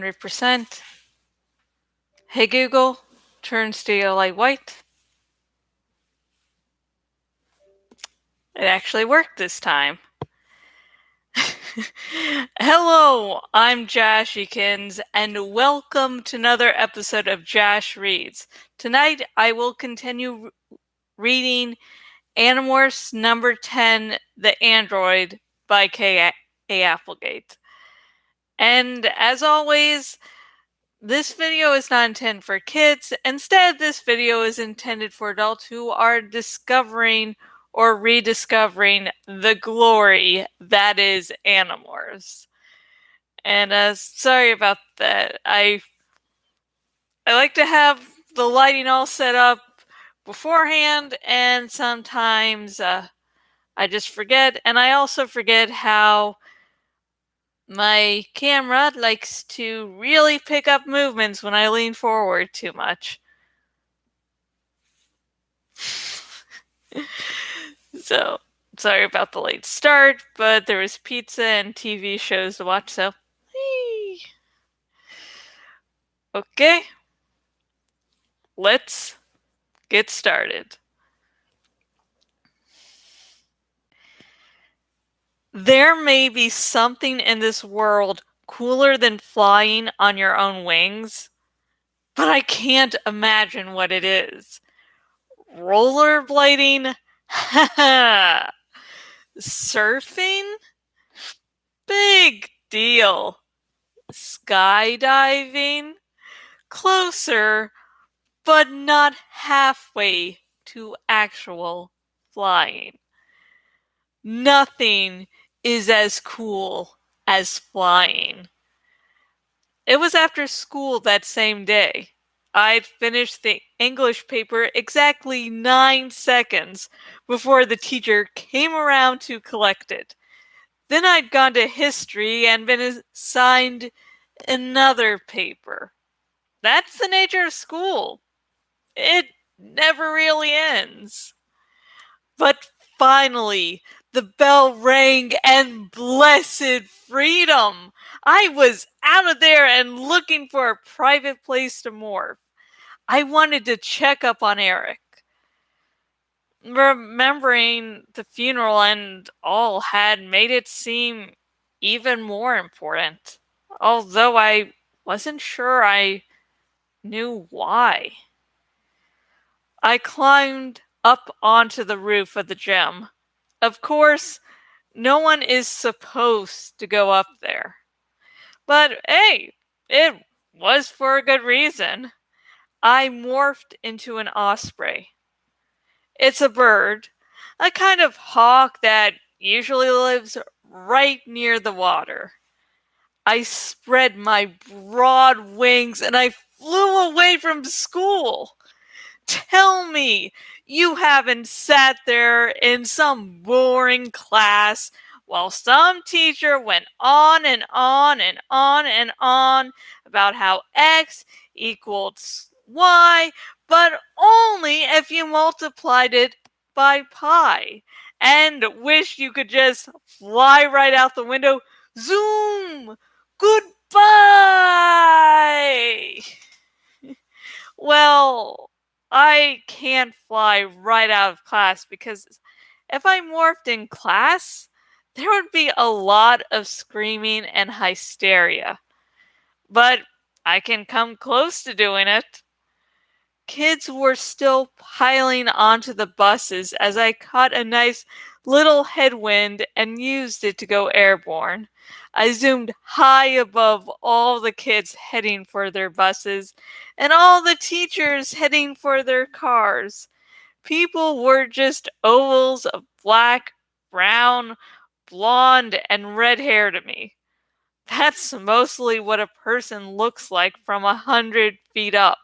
100%. Hey Google, turn stereo light white. It actually worked this time. Hello, I'm Jashikins, and welcome to another episode of Jash Reads. Tonight I will continue reading Animorphs number 10, The Android by K. A. Applegate. And as always, this video is not intended for kids. Instead, this video is intended for adults who are discovering or rediscovering the glory that is Animorphs. And sorry about that. I like to have the lighting all set up beforehand, and sometimes I just forget. And I also forget how my camera likes to really pick up movements when I lean forward too much. So, sorry about the late start, but there was pizza and TV shows to watch, so. Okay. Let's get started. There may be something in this world cooler than flying on your own wings, but I can't imagine what it is. Rollerblading? Haha. Surfing? Big deal. Skydiving? Closer, but not halfway to actual flying. Nothing is as cool as flying. It was after school that same day. I'd finished the English paper exactly 9 seconds before the teacher came around to collect it. Then I'd gone to history and been assigned another paper. That's the nature of school. It never really ends. But finally, the bell rang and blessed freedom! I was out of there and looking for a private place to morph. I wanted to check up on Erek. Remembering the funeral and all had made it seem even more important, although I wasn't sure I knew why. I climbed up onto the roof of the gym. Of course, no one is supposed to go up there. But hey, it was for a good reason. I morphed into an osprey. It's a bird, a kind of hawk that usually lives right near the water. I spread my broad wings and I flew away from school. Tell me you haven't sat there in some boring class while some teacher went on and on and on and on about how X equals Y, but only if you multiplied it by pi, and wish you could just fly right out the window. Zoom! Goodbye! Well, I can't fly right out of class because if I morphed in class, there would be a lot of screaming and hysteria. But I can come close to doing it. Kids were still piling onto the buses as I caught a nice little headwind and used it to go airborne. I zoomed high above all the kids heading for their buses and all the teachers heading for their cars. People were just ovals of black, brown, blonde, and red hair to me. That's mostly what a person looks like from 100 feet up.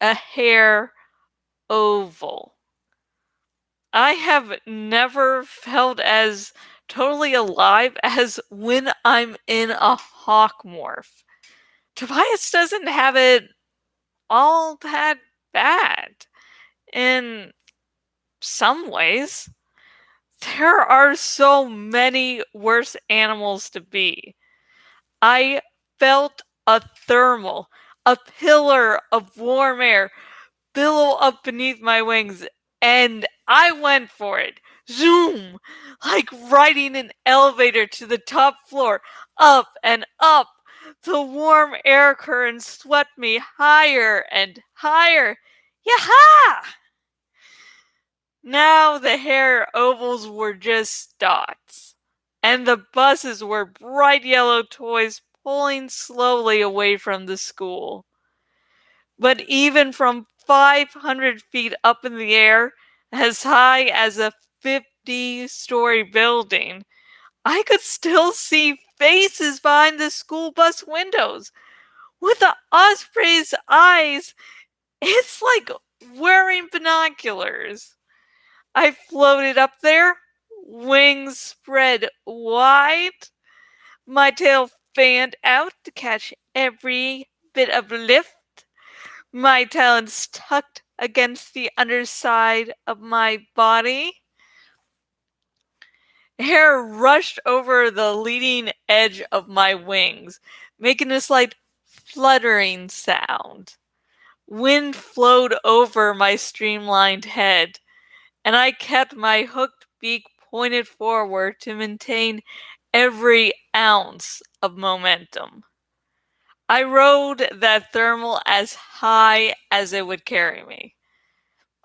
A hair oval. I have never felt as totally alive as when I'm in a hawk morph. Tobias doesn't have it all that bad. In some ways, there are so many worse animals to be. I felt a thermal, a pillar of warm air billow up beneath my wings, and I went for it. Zoom! Like riding an elevator to the top floor, up and up. The warm air current swept me higher and higher. Yaha! Now the hair ovals were just dots, and the buses were bright yellow toys pulling slowly away from the school. But even from 500 feet up in the air, as high as a 50-story building, I could still see faces behind the school bus windows. With the osprey's eyes, it's like wearing binoculars. I floated up there, wings spread wide, my tail fanned out to catch every bit of lift, my talons tucked against the underside of my body. Air rushed over the leading edge of my wings, making a slight fluttering sound. Wind flowed over my streamlined head, and I kept my hooked beak pointed forward to maintain every ounce of momentum. I rode that thermal as high as it would carry me.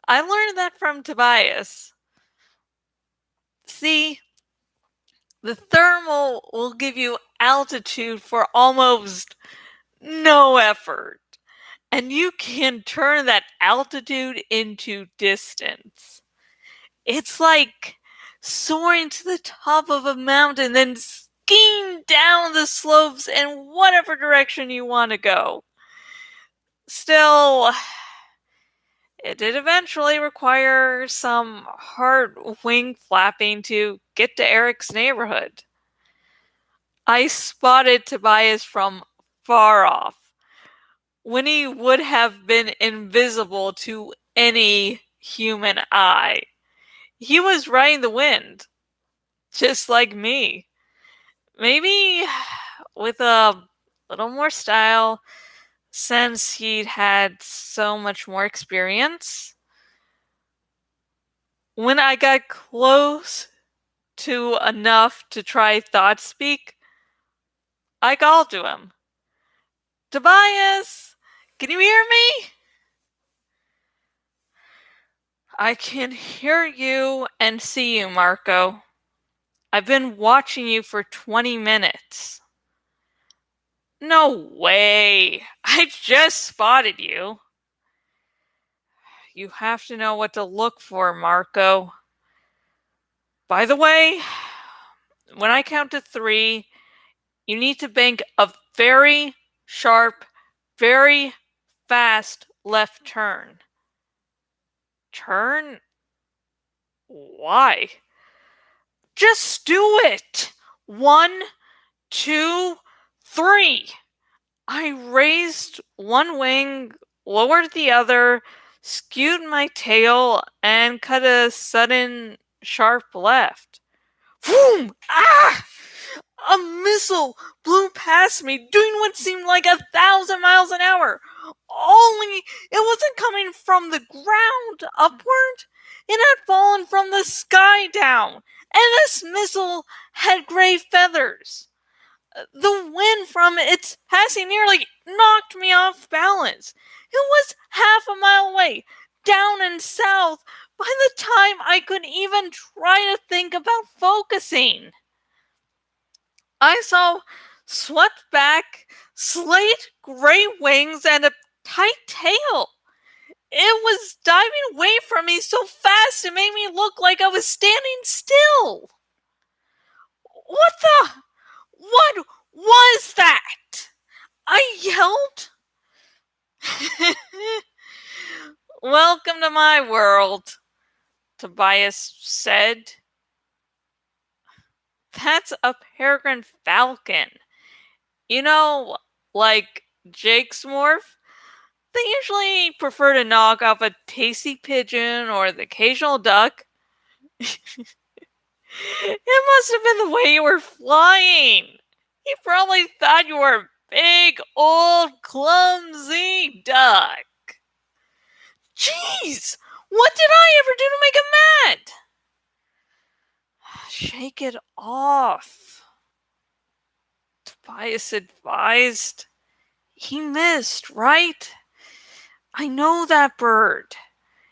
I learned that from Tobias. See, the thermal will give you altitude for almost no effort, and you can turn that altitude into distance. It's like soaring to the top of a mountain, then skiing down the slopes in whatever direction you want to go. Still, it did eventually require some hard wing flapping to get to Erek's neighborhood. I spotted Tobias from far off, when he would have been invisible to any human eye. He was riding the wind, just like me. Maybe with a little more style, since he'd had so much more experience. When I got close to enough to try thought speak, I called to him. Tobias, can you hear me? I can hear you and see you, Marco. I've been watching you for 20 minutes. No way! I just spotted you. You have to know what to look for, Marco. By the way, when I count to 3, you need to bank a very sharp, very fast left turn. Turn? Why? Just do it! 1, 2, 3. I raised one wing, lowered the other, skewed my tail, and cut a sudden, sharp left. Boom! Ah! A missile blew past me, doing what seemed like 1,000 miles an hour. Only it wasn't coming from the ground upward. It had fallen from the sky down, and this missile had gray feathers. The wind from its passing nearly knocked me off balance. It was half a mile away, down and south, by the time I could even try to think about focusing. I saw swept back, slate gray wings, and a tight tail. It was diving away from me so fast it made me look like I was standing still. What the? What was that? I yelled. Welcome to my world, Tobias said. That's a peregrine falcon. You know, like Jake's morph? They usually prefer to knock off a tasty pigeon or the occasional duck. It must have been the way you were flying. He probably thought you were big old clumsy duck. Jeez! What did I ever do to make him mad? Shake it off, Tobias advised. He missed, right? I know that bird.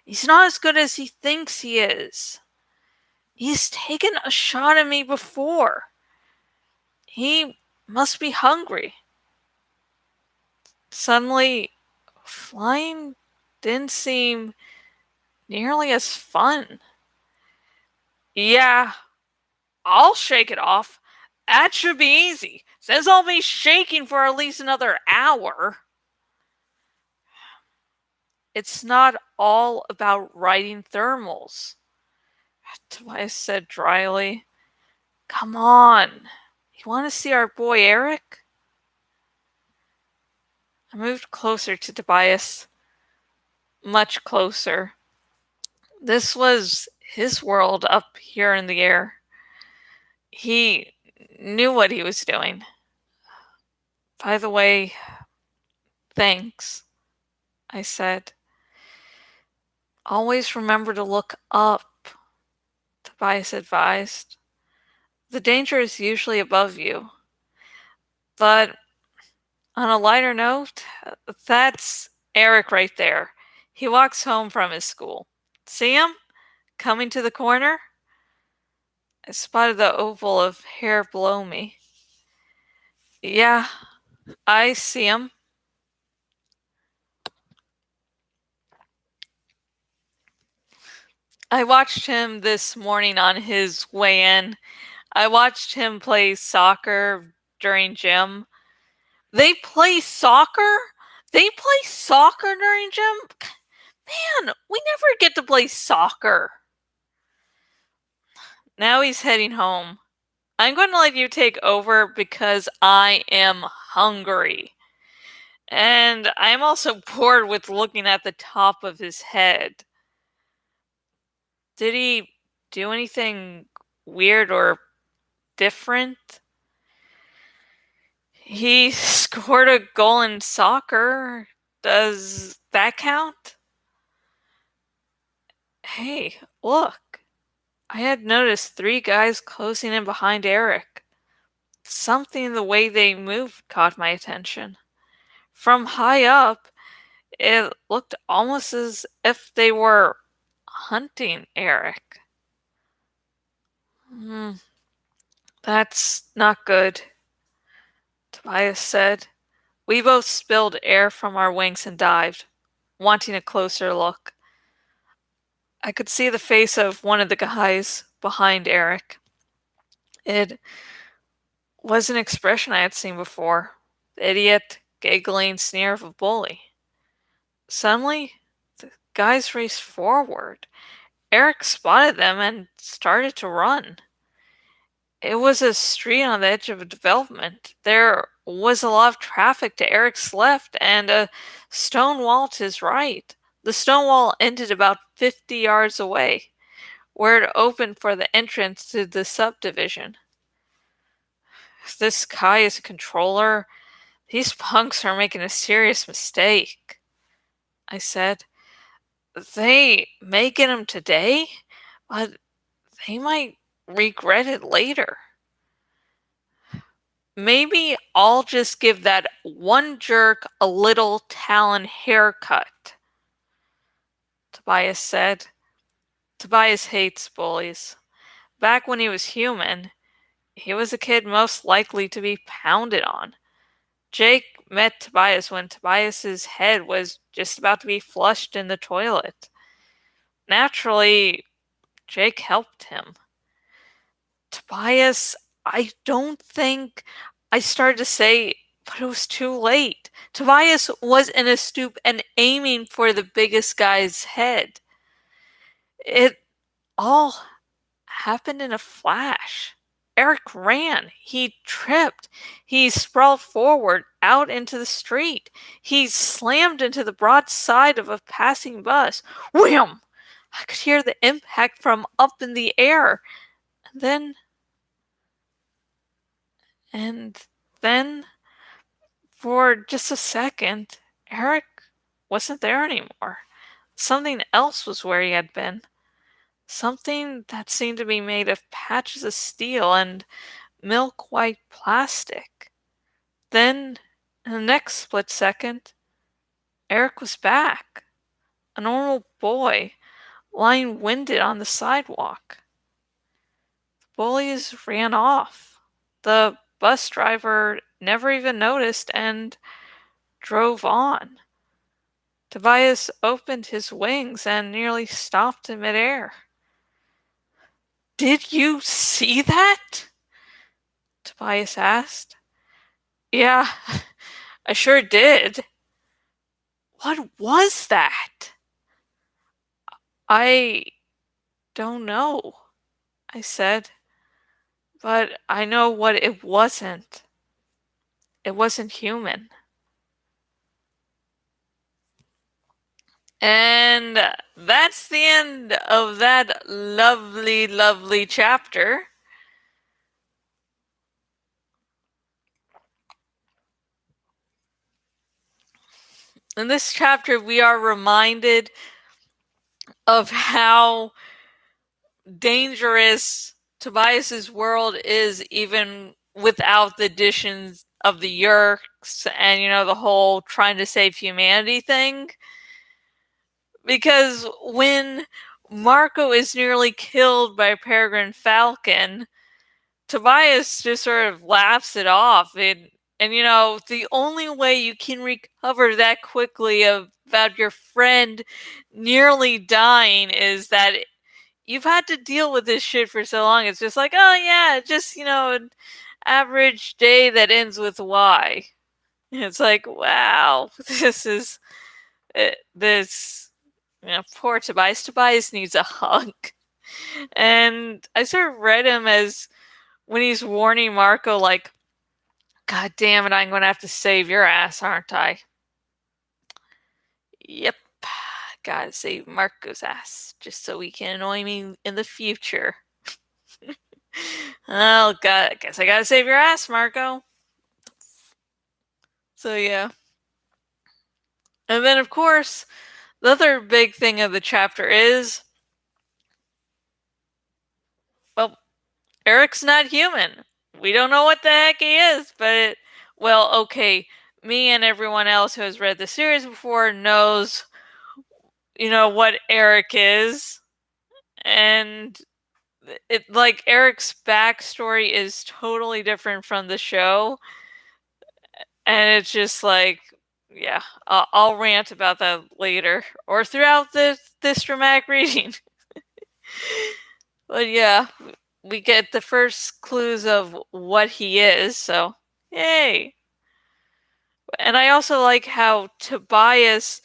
He's not as good as he thinks he is. He's taken a shot at me before. He must be hungry. Suddenly, flying didn't seem nearly as fun. Yeah, I'll shake it off. That should be easy, since I'll be shaking for at least another hour. It's not all about riding thermals, Tobias said dryly. Come on. You want to see our boy Erek? I moved closer to Tobias. Much closer. This was his world up here in the air. He knew what he was doing. By the way, thanks, I said. Always remember to look up, Tobias advised. The danger is usually above you. But on a lighter note, that's Erek right there. He walks home from his school. See him? Coming to the corner? I spotted the oval of hair below me. Yeah, I see him. I watched him this morning on his way in. I watched him play soccer during gym. They play soccer? They play soccer during gym? Man, we never get to play soccer. Now he's heading home. I'm going to let you take over because I am hungry. And I am also bored with looking at the top of his head. Did he do anything weird or different? He scored a goal in soccer. Does that count? Hey, look. I had noticed 3 guys closing in behind Erek. Something in the way they moved caught my attention. From high up, it looked almost as if they were hunting Erek. That's not good, Tobias said. We both spilled air from our wings and dived, wanting a closer look. I could see the face of one of the guys behind Erek. It was an expression I had seen before. The idiot, giggling sneer of a bully. Suddenly, the guys raced forward. Erek spotted them and started to run. It was a street on the edge of a development. There was a lot of traffic to Erek's left and a stone wall to his right. The stone wall ended about 50 yards away, where it opened for the entrance to the subdivision. If this guy is a controller, these punks are making a serious mistake, I said. They may get him today, but they might regret it later. Maybe I'll just give that one jerk a little Talon haircut, Tobias said. Tobias hates bullies. Back when he was human, he was a kid most likely to be pounded on. Jake met Tobias when Tobias's head was just about to be flushed in the toilet. Naturally, Jake helped him. Tobias, I don't think I started to say, but it was too late. Tobias was in a stoop and aiming for the biggest guy's head. It all happened in a flash. Erek ran. He tripped. He sprawled forward out into the street. He slammed into the broad side of a passing bus. Wham! I could hear the impact from up in the air. And then For just a second, Erek wasn't there anymore. Something else was where he had been. Something that seemed to be made of patches of steel and milk-white plastic. Then, in the next split second, Erek was back. A normal boy, lying winded on the sidewalk. The bullies ran off. The bus driver never even noticed and drove on. Tobias opened his wings and nearly stopped in midair. "Did you see that?" Tobias asked. "Yeah, I sure did." "What was that?" "I don't know," I said. "But I know what it wasn't. It wasn't human." And that's the end of that lovely, lovely chapter. In this chapter, we are reminded of how dangerous Tobias's world is, even without the additions of the Yerks and, the whole trying to save humanity thing. Because when Marco is nearly killed by Peregrine Falcon, Tobias just sort of laughs it off. And the only way you can recover that quickly about your friend nearly dying is that you've had to deal with this shit for so long. It's just like, oh yeah, just, an average day that ends with Y. It's like, wow, this is, this, poor Tobias. Tobias needs a hug. And I sort of read him as when he's warning Marco, like, God damn it, I'm going to have to save your ass, aren't I? Yep. Gotta save Marco's ass, just so he can annoy me in the future. Oh, God, I guess I gotta save your ass, Marco. So, yeah. And then, of course, the other big thing of the chapter is, well, Erek's not human. We don't know what the heck he is, but, well, okay, me and everyone else who has read the series before knows, what Erek is. And like, Erek's backstory is totally different from the show. And it's just like, yeah, I'll rant about that later or throughout this dramatic reading. But yeah, we get the first clues of what he is, so yay. And I also like how Tobias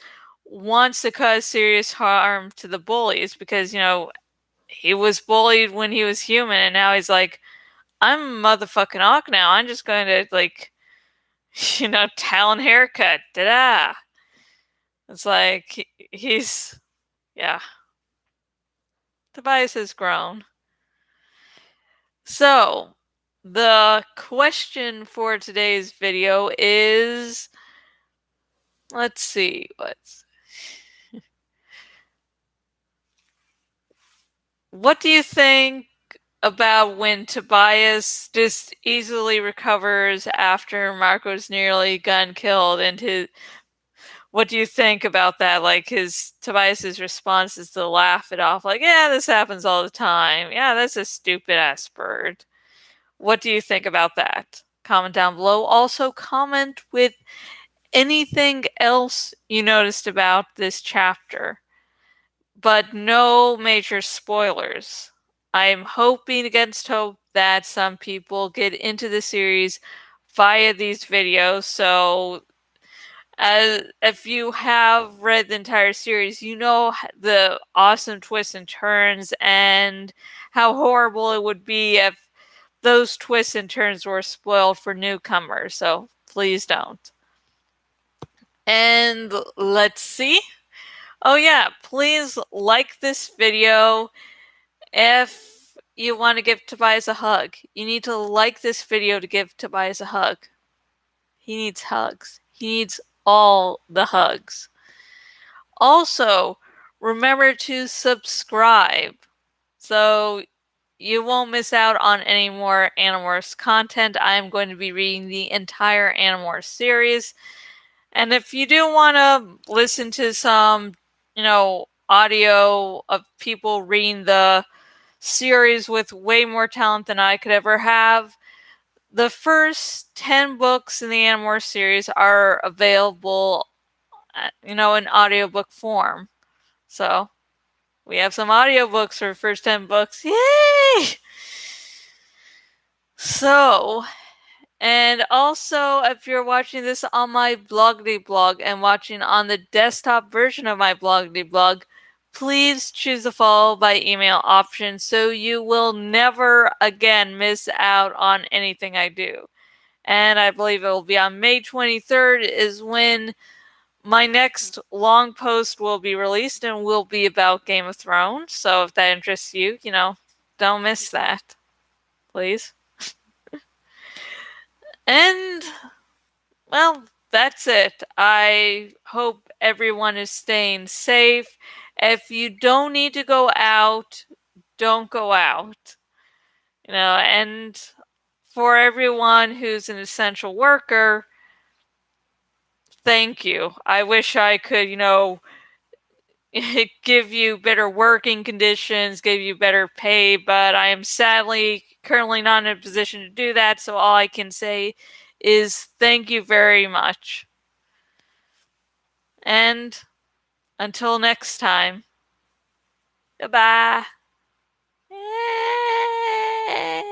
wants to cause serious harm to the bullies because, he was bullied when he was human, and now he's like, I'm a motherfucking Hawk now. I'm just going to, like, talon haircut. Da-da. It's like, he's, yeah. Tobias has grown. So, the question for today's video is, let's see, what do you think about when Tobias just easily recovers after Marco's nearly gotten killed, and what do you think about that? Like, Tobias's response is to laugh it off, like, yeah, this happens all the time. Yeah, that's a stupid ass bird. What do you think about that? Comment down below. Also, comment with anything else you noticed about this chapter, but no major spoilers. I'm hoping against hope that some people get into the series via these videos, so if you have read the entire series, you know the awesome twists and turns and how horrible it would be if those twists and turns were spoiled for newcomers, so please don't. And let's see. Oh yeah, please like this video if you want to give Tobias a hug. You need to like this video to give Tobias a hug. He needs hugs. He needs all the hugs. Also, remember to subscribe so you won't miss out on any more Animorphs content. I am going to be reading the entire Animorphs series. And if you do want to listen to some, audio of people reading the series with way more talent than I could ever have, the first 10 books in the Animorphs series are available, in audiobook form. So we have some audiobooks for the first 10 books. Yay! So, and also, if you're watching this on my Bloggity blog and watching on the desktop version of my Bloggity blog, please choose the follow by email option so you will never again miss out on anything I do. And I believe it will be on May 23rd is when my next long post will be released and will be about Game of Thrones. So if that interests you, don't miss that, please. And, well, that's it. I hope everyone is staying safe. If you don't need to go out, don't go out. And for everyone who's an essential worker, thank you. I wish I could, give you better working conditions, give you better pay, but I am sadly currently not in a position to do that, so all I can say is thank you very much. And until next time, goodbye.